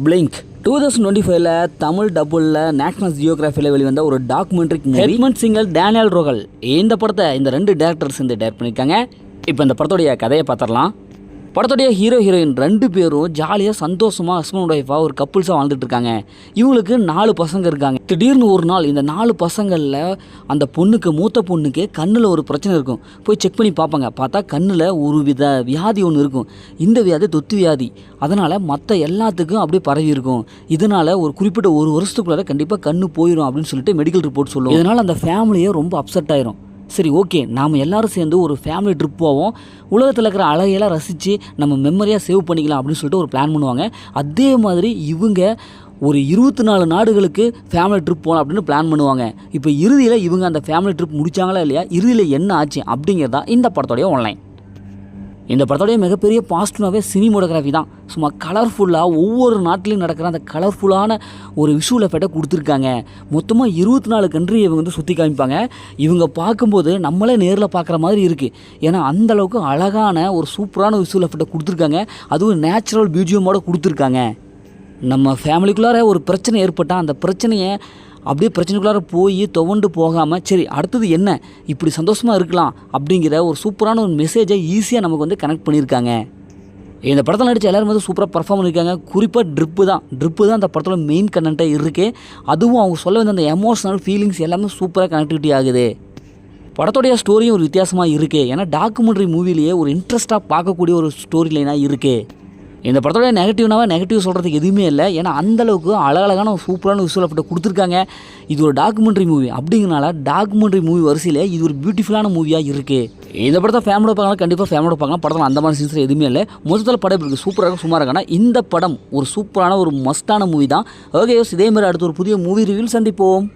Blink 2025ல் Tamil டபுளில் national ஜியோகிராஃபியில் வெளிவந்த ஒரு டாக்குமெண்ட்ரிக் movie. Headman Singhal, Daniel ரோகல் இந்த படத்தை இந்த ரெண்டு டேரக்டர்ஸ் டைரக்ட் பண்ணியிருக்காங்க. இப்போ இந்த படத்தோடைய கதையை பார்த்துடலாம். படத்துடைய ஹீரோ ஹீரோயின் ரெண்டு பேரும் ஜாலியாக சந்தோஷமாக ஹஸ்பண்ட் அண்ட் ஒய்ஃபாக ஒரு கப்புள்ஸாக வாழ்ந்துட்டு இருக்காங்க. இவங்களுக்கு 4 பசங்க இருக்காங்க. திடீர்னு ஒரு நாள் இந்த 4 பசங்களில் அந்த பொண்ணுக்கு, மூத்த பொண்ணுக்கு கண்ணில் ஒரு பிரச்சனை இருக்கும். போய் செக் பண்ணி பார்ப்பாங்க. பார்த்தா கண்ணில் ஒரு வித வியாதி ஒன்று இருக்கும். இந்த வியாதி தொத்து வியாதி. அதனால் மற்ற எல்லாத்துக்கும் அப்படியே பரவி இருக்கும். இதனால் ஒரு குறிப்பிட்ட 1 வருஷத்துக்குள்ளார கண்டிப்பாக கண்ணு போயிடும் அப்படின்னு சொல்லிட்டு மெடிக்கல் ரிப்போர்ட் சொல்லுவோம். இதனால் அந்த ஃபேமிலியே ரொம்ப அப்செட் ஆயிரும். சரி, ஓகே, நாம் எல்லோரும் சேர்ந்து ஒரு ஃபேமிலி ட்ரிப் போவோம், உலகத்தில் இருக்கிற அழகையெல்லாம் ரசித்து நம்ம மெமரியாக சேவ் பண்ணிக்கலாம் அப்படின்னு சொல்லிட்டு ஒரு பிளான் பண்ணுவாங்க. அதே மாதிரி இவங்க ஒரு 24 நாடுகளுக்கு ஃபேமிலி ட்ரிப் போகலாம் அப்படின்னு பிளான் பண்ணுவாங்க. இப்போ இறுதியில் இவங்க அந்த ஃபேமிலி ட்ரிப் முடித்தாங்களா இல்லையா, இறுதியில் என்ன ஆச்சு அப்படிங்கிறதா இந்த படத்தோடைய ஆன்லைன். இந்த படத்தோடைய மிகப்பெரிய பாசிட்டிவாகவே சினிமோட்டோகிராஃபி தான். சும்மா கலர்ஃபுல்லாக ஒவ்வொரு நாட்டிலையும் நடக்கிற அந்த கலர்ஃபுல்லான ஒரு விஷுவல் எஃபெக்டை கொடுத்துருக்காங்க. மொத்தமாக 24 கண்ட்ரி இவங்க வந்து சுற்றி காமிப்பாங்க. இவங்க பார்க்கும்போது நம்மளே நேரில் பார்க்குற மாதிரி இருக்குது. ஏன்னா அந்தளவுக்கு அழகான ஒரு சூப்பரான விஷுவல் எஃபெக்டை கொடுத்துருக்காங்க. அதுவும் நேச்சுரல் பியூஜியமோடு கொடுத்துருக்காங்க. நம்ம ஃபேமிலிக்குள்ளார ஒரு பிரச்சனை ஏற்பட்டால் அந்த பிரச்சனையை அப்படியே பிரச்சனைக்குள்ளார போய் துவண்டு போகாமல், சரி அடுத்தது என்ன, இப்படி சந்தோஷமாக இருக்கலாம் அப்படிங்கிற ஒரு சூப்பரான ஒரு மெசேஜை ஈஸியாக நமக்கு வந்து கனெக்ட் பண்ணியிருக்காங்க. இந்த படத்தில் நடித்த எல்லோரும் வந்து சூப்பராக பர்ஃபார்ம் பண்ணியிருக்காங்க. குறிப்பாக ட்ரிப்பு தான் அந்த படத்தோட மெயின் கண்டென்ட்டே இருக்குது. அதுவும் அவங்க சொல்ல வந்த அந்த எமோஷனல் ஃபீலிங்ஸ் எல்லாமே சூப்பராக கனெக்டிவிட்டி ஆகுது. படத்தோடைய ஸ்டோரியும் ஒரு வித்தியாசமாக இருக்குது. ஏன்னா டாக்குமெண்ட்ரி மூவிலேயே ஒரு இன்ட்ரெஸ்ட்டாக பார்க்கக்கூடிய ஒரு ஸ்டோரி லைனாக இருக்குது. இந்த படத்தோட நெகட்டிவ் சொல்கிறதுக்கு எதுவுமே இல்லை. ஏன்னா அந்தளவுக்கு அழகழகான ஒரு சூப்பரான விஷுவல் எஃபெக்ட் கொடுத்துருக்காங்க. இது ஒரு டாக்குமெண்ட்ரி மூவி அப்படிங்கிறனால டாக்குமெண்ட்ரி மூவி வரிசையில் இது ஒரு பியூட்டிஃபுல்லான மூவியாக இருக்குது. இந்த படத்தை ஃபேமிலியோட பார்க்கலாம், கண்டிப்பாக ஃபேமிலியோட பார்க்கலாம். படத்தில் அந்த மாதிரி சீன்ஸ் எதுவுமே இல்லை. மொத்தத்தில் படம் இருக்குது, சூப்பராக இருக்கும், சுமாராக இருக்குன்னா இந்த படம் ஒரு சூப்பரான ஒரு மஸ்டான மூவி தான். ஓகே, இதே மாதிரி அடுத்து ஒரு புதிய மூவி ரிவ்யூவில் சந்திப்போம்.